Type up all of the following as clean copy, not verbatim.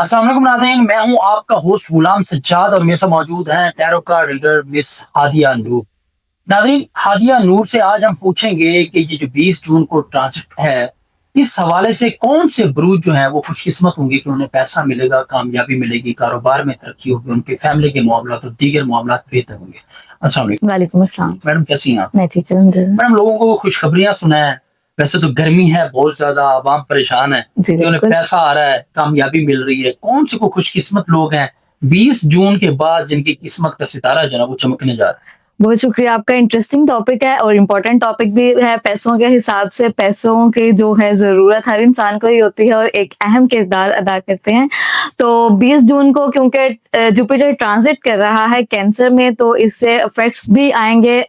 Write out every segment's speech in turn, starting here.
अस्सलाम वालेकुम नाज़रीन, मैं हूं आपका होस्ट गुलाम सज्जाद और मेरे साथ मौजूद हैं tarot card reader miss Hadia Noor. नाज़रीन, हादिया नूर से आज हम पूछेंगे कि ये जो 20 जून को ट्रांजिट है, इस हवाले से कौन से बुरूज जो हैं वो खुशकिस्मत होंगे कि उन्हें पैसा मिलेगा, कामयाबी मिलेगी, कारोबार में तरक्की होगी, उनके फैमिली के मामला और दीगर मामला बेहतर होंगे। अस्सलाम वालेकुम। वालेकुम अस्सलाम। मैडम कैसी हैं आप? मैं ठीक हूँ। मैडम, लोगों को खुशखबरियां सुनाएं। वैसे तो गर्मी है बहुत ज्यादा, आवाम परेशान है जी कि उन्हें बिल्कुल। पैसा आ रहा है, कामयाबी मिल रही है। कौन से को खुशकिस्मत लोग हैं 20 जून के बाद जिनकी किस्मत का सितारा जो है ना वो चमकने जा रहा है? बहुत शुक्रिया, आपका इंटरेस्टिंग टॉपिक है और इम्पोर्टेंट टॉपिक भी है। पैसों के हिसाब से पैसों की जो है ज़रूरत हर इंसान को ही होती है और एक अहम किरदार अदा करते हैं। तो 20 जून को क्योंकि जुपिटर ट्रांजिट कर रहा है कैंसर में, तो इससे इफेक्ट्स भी आएंगे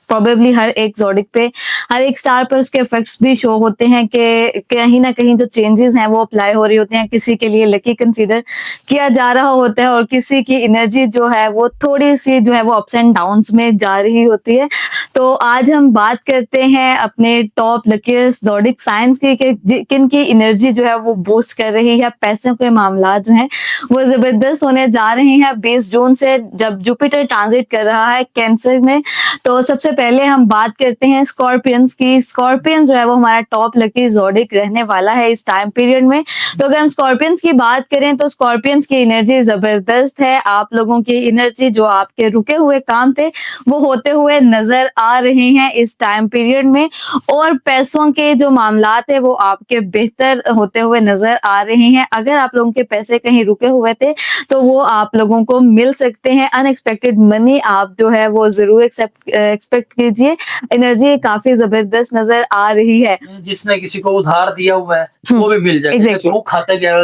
प्रोबेबली हर एक ज़ोडिक पे, हर एक स्टार पर उसके इफेक्ट्स भी शो होते हैं कि कहीं ना कहीं जो चेंजेस हैं वो अप्लाई हो रही होती हैं। किसी के लिए लकी कंसीडर किया जा रहा होता है और किसी की एनर्जी जो है वो थोड़ी सी जो है वो अप्स एंड डाउन्स में जा रही होती है। तो आज हम बात करते हैं अपने टॉप लकीस्ट ज़ोडिक साइंस की कि किन की एनर्जी जो है वो बूस्ट कर रही है। पैसों के मामला जो हैं वो ज़बरदस्त होने जा रहे हैं 20 जून से, जब जुपिटर ट्रांजिट कर रहा है कैंसर में। तो सबसे पहले हम बात करते हैं स्कॉर्पियंस की। स्कॉर्पियंस जो है वो हमारा टॉप लकी ज़ोडिक रहने वाला है इस टाइम पीरियड में। तो अगर हम स्कॉर्पियंस की बात करें तो स्कॉर्पियंस की एनर्जी जबरदस्त है। आप लोगों की एनर्जी, जो आपके रुके हुए काम थे वो होते हुए नजर आ रहे हैं इस टाइम पीरियड में, और पैसों के जो मामलात है वो आपके बेहतर होते हुए नजर आ रहे हैं। अगर आप लोगों के पैसे कहीं रुके हुए थे तो वो आप लोगों को मिल सकते हैं। अनएक्सपेक्टेड मनी आप जो है वो जरूर एक्सपेक्ट कीजिए। एनर्जी काफी जबरदस्त नजर आ रही है। जिसने किसी को उधार दिया हुआ है वो भी मिल जाएगा। Exactly. वो खाता गया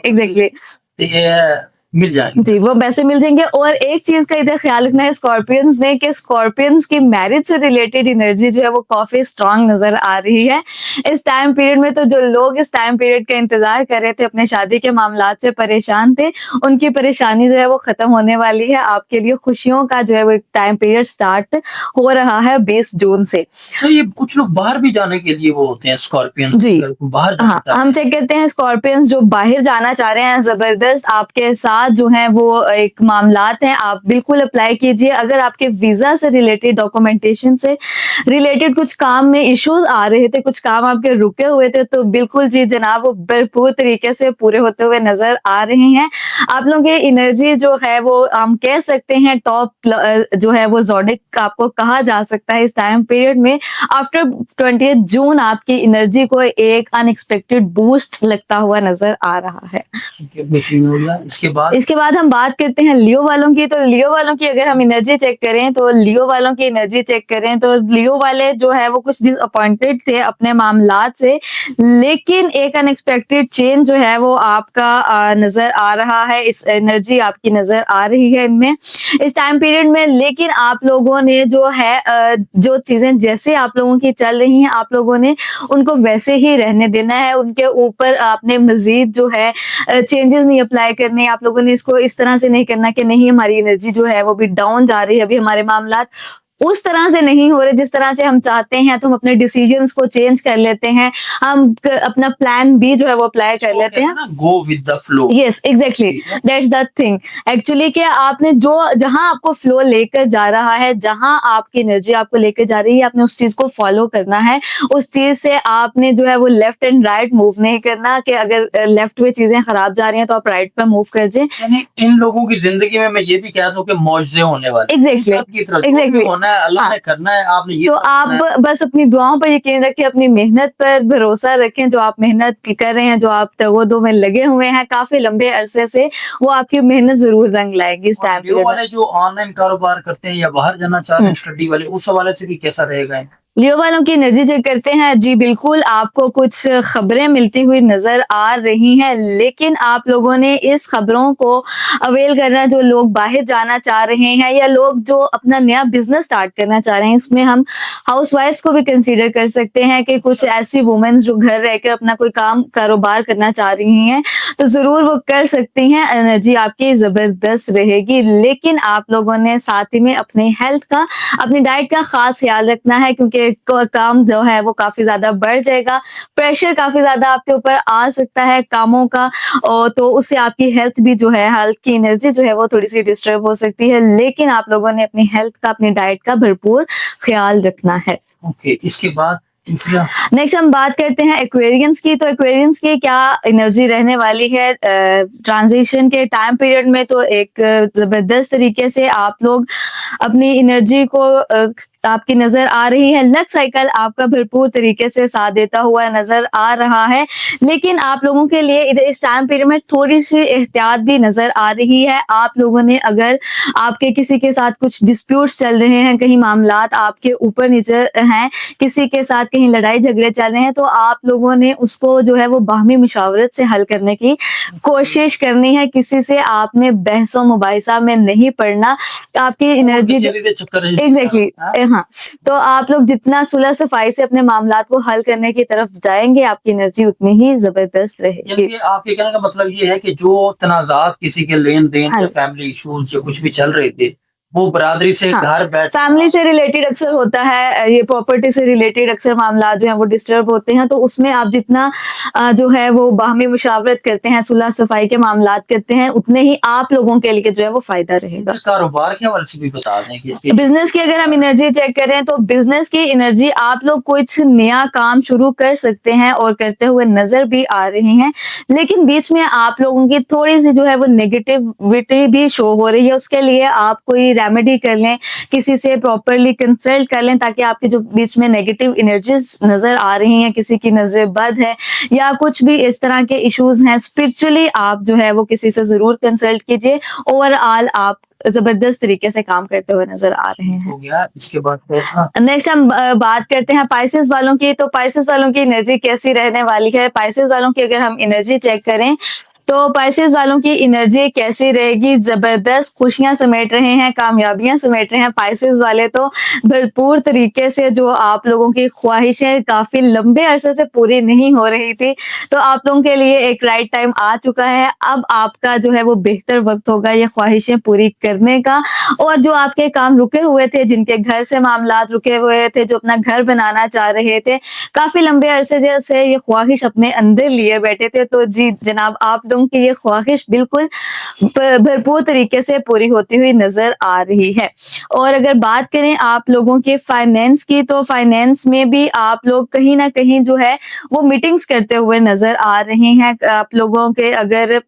एग्जैक्टली मिल जाएंगे जी, वो पैसे मिल जाएंगे। और एक चीज का इधर ख्याल रखना है स्कॉर्पियंस ने कि स्कॉर्पियंस की मैरिज से रिलेटेड एनर्जी जो है वो काफी स्ट्रांग नजर आ रही है इस टाइम पीरियड में। तो जो लोग इस टाइम पीरियड का इंतजार कर रहे थे, अपने शादी के मामलात से परेशान थे, उनकी परेशानी जो है वो खत्म होने वाली है। आपके लिए खुशियों का जो है वो एक टाइम पीरियड स्टार्ट हो रहा है 20 जून से। तो ये कुछ लोग बाहर भी जाने के लिए वो होते हैं स्कॉर्पियन जी बाहर हाँ, हम चेक करते हैं स्कॉर्पियंस जो बाहर जाना चाह रहे हैं, जबरदस्त आपके साथ जो है वो एक मामलात हैं, आप बिल्कुल अप्लाई कीजिए। अगर आपके वीजा से रिलेटेड, डॉक्यूमेंटेशन से रिलेटेड कुछ काम में इश्यूज आ रहे थे, कुछ काम आपके रुके हुए थे, तो बिल्कुल जी जनाब वो भरपूर तरीके से पूरे होते हुए नजर आ रहे हैं। आप लोगों की एनर्जी जो है वो हम कह सकते हैं टॉप जो है वो ज़ोडिक आपको कहा जा सकता है इस टाइम पीरियड में। आफ्टर 20 जून आपकी एनर्जी को एक अनएक्सपेक्टेड बूस्ट लगता हुआ नजर आ रहा है। इसके बाद हम बात करते हैं लियो वालों की। तो लियो वालों की अगर हम एनर्जी चेक करें तो लियो वालों की एनर्जी चेक करें तो लियो वाले जो है वो कुछ डिसअपॉइंटेड थे अपने मामलात से, लेकिन एक अनएक्सपेक्टेड चेंज जो है वो आपका नजर आ रहा है। इस एनर्जी आपकी नजर आ रही है इनमें इस टाइम पीरियड में। लेकिन आप लोगों ने जो है जो चीजें जैसे आप लोगों की चल रही हैं, आप लोगों ने उनको वैसे ही रहने देना है। उनके ऊपर आपने मजीद जो है चेंजेस नहीं अप्लाई करने। आप लोगों ने इसको इस तरह से नहीं करना कि नहीं हमारी एनर्जी जो है वो भी डाउन जा रही है, अभी हमारे मामलात उस तरह से नहीं हो रहे जिस तरह से हम चाहते हैं, तो हम अपने डिसीजंस को चेंज कर लेते हैं। हम अपना प्लान बी जो है वो अप्लाई कर लेते हैं। Go with the flow. Yes exactly, that's the thing actually कि आपने जो जहां आपको फ्लो लेकर जा रहा है, जहां आपकी एनर्जी आपको लेकर जा रही है, आपने उस चीज को फॉलो करना है। उस चीज से आपने जो है वो लेफ्ट एंड राइट मूव नहीं करना कि अगर लेफ्ट में चीजें खराब जा रही हैं तो आप राइट पे मूव कर जाए। यानी इन लोगों की जिंदगी में मैं ये भी कह दूं कि मौजज़े होने वाले। एग्जैक्टली होना है, अल्लाह ने करना है, आपने ये तो आप बस अपनी दुआओं पर यकीन रखें, अपनी मेहनत पर भरोसा रखें। जो आप मेहनत कर रहे हैं, जो आप तगोदो में लगे हुए हैं काफी लंबे अरसे से, वो आपकी मेहनत जरूर रंग लाएगी इस टाइम पीरियड में। वाले जो ऑनलाइन कारोबार करते हैं या बाहर जाना चाह रहे हैं स्टडी वाले, उस हवाले से भी कैसा रहेगा? लियो वालों की एनर्जी चेक करते हैं। जी बिल्कुल, आपको कुछ खबरें मिलती हुई नजर आ रही हैं, लेकिन आप लोगों ने इस खबरों को अवेल करना। जो लोग बाहर जाना चाह रहे हैं या लोग जो अपना नया बिजनेस स्टार्ट करना चाह रहे हैं, इसमें हम हाउसवाइफ्स को भी कंसीडर कर सकते हैं कि कुछ ऐसी वुमेन्स जो घर रहकर अपना कोई काम कारोबार करना चाह रही हैं तो जरूर वो कर सकती हैं। एनर्जी आपकी जबरदस्त रहेगी, लेकिन आप लोगों ने साथ ही में अपने हेल्थ का, अपनी डाइट का खास ख्याल रखना है, क्योंकि आपके काम जो है वो काफी ज्यादा बढ़ जाएगा, प्रेशर काफी ज्यादा आपके ऊपर आ सकता है कामों का, और तो उससे आपकी हेल्थ भी जो है, हेल्थ की एनर्जी जो है वो थोड़ी सी डिस्टर्ब हो सकती है। लेकिन आप लोगों ने अपनी हेल्थ का, अपनी डाइट का भरपूर ख्याल रखना है। ओके, इसके बाद तीसरा नेक्स्ट हम बात करते हैं एक्वेरियंस की। तो एक्वेरियंस की क्या एनर्जी रहने वाली है ट्रांजिशन के टाइम पीरियड में? तो एक जबरदस्त तरीके से आप लोग अपनी एनर्जी को आपकी नजर आ रही है, लक साइकिल आपका भरपूर तरीके से साथ देता हुआ नजर आ रहा है। लेकिन आप लोगों के लिए इधर इस टाइम पीरियड में थोड़ी सी एहतियात भी नजर आ रही है। आप लोगों ने अगर आपके किसी के साथ कुछ डिस्प्यूट्स चल रहे हैं, कहीं मामलात आपके ऊपर नीचे हैं, किसी के साथ कहीं लड़ाई झगड़े चल रहे हैं, तो आप लोगों ने उसको जो है वो बाहमी मुशावरत से हल करने की कोशिश करनी है। किसी से आपने बहसों मुबाहिसा में नहीं पड़ना। आपकी एनर्जी एग्जैक्टली हाँ, तो आप लोग जितना सुलह सफाई से अपने मामलात को हल करने की तरफ जाएंगे, आपकी एनर्जी उतनी ही जबरदस्त रहेगी। आपके कहने का मतलब ये है कि जो तनाजात किसी के लेन देन हाँ। या फैमिली इश्यूज या कुछ भी चल रहे थे, वो बरादरी से हाँ, घर बैठ फैमिली से रिलेटेड अक्सर होता है, ये प्रॉपर्टी से रिलेटेड अक्सर मामला जो है वो डिस्टर्ब होते हैं। तो उसमें आप जितना जो है वो बाहमी मुशावरत करते हैं, सुलह सफाई के मामलात करते हैं, उतने ही आप लोगों के लिए जो है वो फायदा रहेगा। कारोबार के हवाले से भी बता दें कि इसके बिजनेस की अगर हम एनर्जी चेक करें तो बिजनेस की एनर्जी, आप लोग कुछ नया काम शुरू कर सकते हैं और करते हुए नजर भी आ रहे हैं। लेकिन बीच में आप लोगों की थोड़ी सी जो है वो नेगेटिविटी भी शो हो रही है। उसके लिए आप कोई रेमेडी कर लें, किसी से प्रॉपरली कंसल्ट कर लें, ताकि आपके जो बीच में नेगेटिव एनर्जीज नजर आ रही हैं, किसी की नजर बद है या कुछ भी इस तरह के इश्यूज हैं, स्पिरिचुअली आप जो है वो किसी से जरूर कंसल्ट कीजिए। ओवरऑल आप जबरदस्त तरीके से काम करते हुए नजर आ रहे हैं। हो गया। इसके बाद नेक्स्ट हम बात करते हैं पाइसेस वालों की। तो पाइसेस वालों की एनर्जी कैसी रहने वाली है? पाइसेस वालों की अगर हम एनर्जी चेक करें तो पाइसेस वालों की एनर्जी कैसी रहेगी? जबरदस्त खुशियां समेट रहे हैं, कामयाबियां समेट रहे हैं पाइसेस वाले। तो भरपूर तरीके से जो आप लोगों की ख्वाहिशें काफी लंबे अरसे से पूरी नहीं हो रही थी, तो आप लोगों के लिए एक राइट टाइम आ चुका है। अब आपका जो है वो बेहतर वक्त होगा ये ख्वाहिशें पूरी करने का। और जो आपके काम रुके हुए थे, जिनके घर से मामलात रुके हुए थे, जो अपना घर बनाना चाह रहे थे, काफी लंबे अरसे से ये ख्वाहिश अपने अंदर लिए बैठे थे, तो जी जनाब आप लोगों की ये ख्वाहिश बिल्कुल भरपूर तरीके से पूरी होती हुई नजर आ रही है। और अगर बात करें आप लोगों के फाइनेंस की, तो फाइनेंस में भी आप लोग कहीं ना कहीं जो है वो मीटिंग्स करते हुए नजर आ रहे हैं। आप लोगों के अगर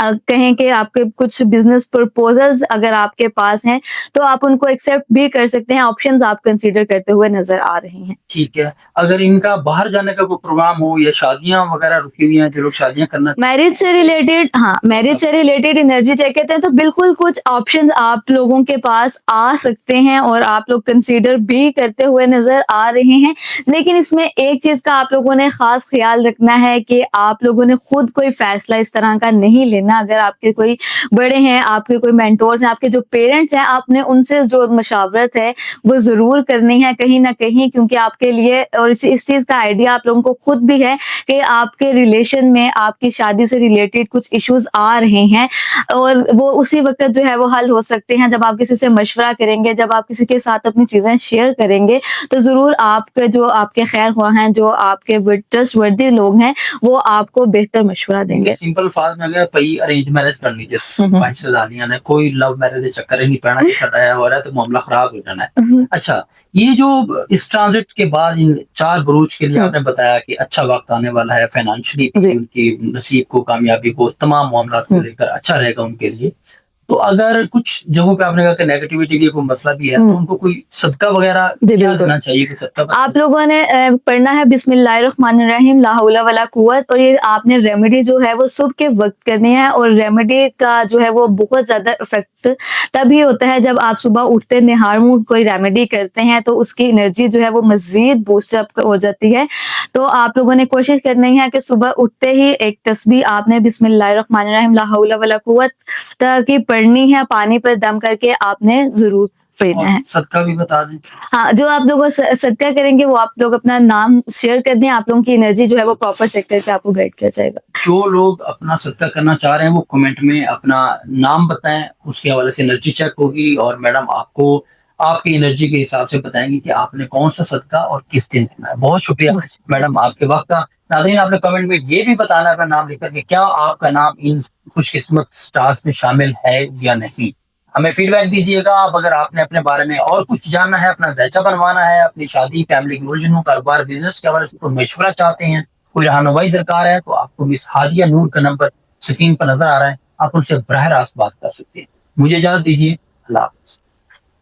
कहें कि आपके कुछ बिजनेस प्रपोजल्स अगर आपके पास हैं, तो आप उनको एक्सेप्ट भी कर सकते हैं। ऑप्शंस आप कंसीडर करते हुए नजर आ रहे हैं। ठीक है। अगर इनका बाहर जाने का कोई प्रोग्राम हो या शादियां वगैरह रुकी हुई हैं, जो लोग शादियां करना, मैरिज से रिलेटेड, हाँ मैरिज से रिलेटेड एनर्जी चेक करते हैं तो बिल्कुल कुछ ऑप्शंस आप लोगों के पास आ सकते हैं और आप लोग कंसीडर भी करते हुए नजर आ रहे हैं। लेकिन इसमें एक चीज का आप लोगों ने खास ख्याल रखना है कि आप लोगों ने खुद कोई फैसला इस तरह का नहीं लेना। अगर आपके कोई बड़े हैं, आपके कोई मेंटोर्स हैं, आपके जो पेरेंट्स हैं, आपने उनसे जो मशावरत है वो जरूर करनी है कहीं ना कहीं, क्योंकि आपके लिए और इस चीज का आइडिया आप लोगों को खुद भी है कि आपके रिलेशन में आपकी शादी से रिलेटेड कुछ इश्यूज आ रहे हैं और वो उसी वक्त जो है वो हल हो सकते हैं जब आप किसी से मशवरा करेंगे, जब आप किसी के साथ अपनी चीजें शेयर करेंगे, तो जरूर आपके जो आपके खैर ख्वाह हैं, जो आपके ट्रस्टवर्दी लोग हैं, वो आपको बेहतर मशवरा देंगे। सिंपल फास्ट में अगर पई अरेंज मैरिज कर लीजिए, पाकिस्तानियों ने कोई लव मैरिज के चक्कर ही नहीं पैना, छटाया हो रहा है तो मामला खराब हो जाना है। अच्छा, ये जो इस ट्रांजिट के बाद इन 4 बुरूज के लिए आपने बताया कि अच्छा वक्त आने वाला है, फाइनेंशियली उनकी नसीब को, कामयाबी को, तमाम मामला को लेकर अच्छा रहेगा उनके लिए। तो अगर कुछ जगहों पे आपने कहा कि नेगेटिविटी की कोई मसला भी है, तो उनको कोई सदका वगैरह क्या करना चाहिए? कि सदका आप लोगों ने पढ़ना है बिस्मिल्लाहिर्रहमानिर्रहीम ला हौला वला कुव्वत, और ये आपने रेमेडी जो है वो सुबह के वक्त करनी है। और रेमेडी का जो है वो बहुत ज्यादा इफेक्ट तभी होता है जब आप सुबह उठते निहार मुंह कोई रेमेडी करते हैं, तो उसकी एनर्जी जो है वो मजीद बूस्ट अप हो जाती है। तो आप लोगों ने कोशिश करनी है कि सुबह उठते ही एक तस्बीह आपने बिस्मिल्लाहिर्रहमानिर्रहीम ला हौला वला कुव्वत की पढ़नी है, पानी पर दम करके आपने जरूर पढ़ना है। सदका भी बता दें। हाँ, जो आप लोग सदका करेंगे वो आप लोग अपना नाम शेयर कर दें, आप लोगों की एनर्जी जो है वो प्रॉपर चेक करके आपको गाइड किया जाएगा। जो लोग अपना सदका करना चाह रहे हैं वो कमेंट में अपना नाम बताएं, उसके हवाले से एनर्जी चेक होगी और मैडम आपको आपकी एनर्जी के हिसाब से बताएंगी कि आपने कौन सा सदका और किस दिन करना है। बहुत शुक्रिया मैडम आपके वक्त का। नाज़रीन, आपने कमेंट में ये भी बताना है अपना नाम लिख करके क्या आपका नाम इन खुशकिस्मत स्टार्स में शामिल है या नहीं। हमें फीडबैक दीजिएगा। अब अगर आपने अपने बारे में और कुछ जानना है, अपना ज़ायचा बनवाना है, अपनी शादी, फैमिली की उलझनों, कारोबार, बिजनेस के हवाले से कोई मशवरा चाहते हैं, कोई रहनुमाई दरकार है, तो आपको मिस हादिया नूर का नंबर स्क्रीन पर नजर आ रहा है, आप उनसे बराह रास्त बात कर सकते हैं। मुझे इजाजत दीजिए। अल्लाह हाफ़िज़।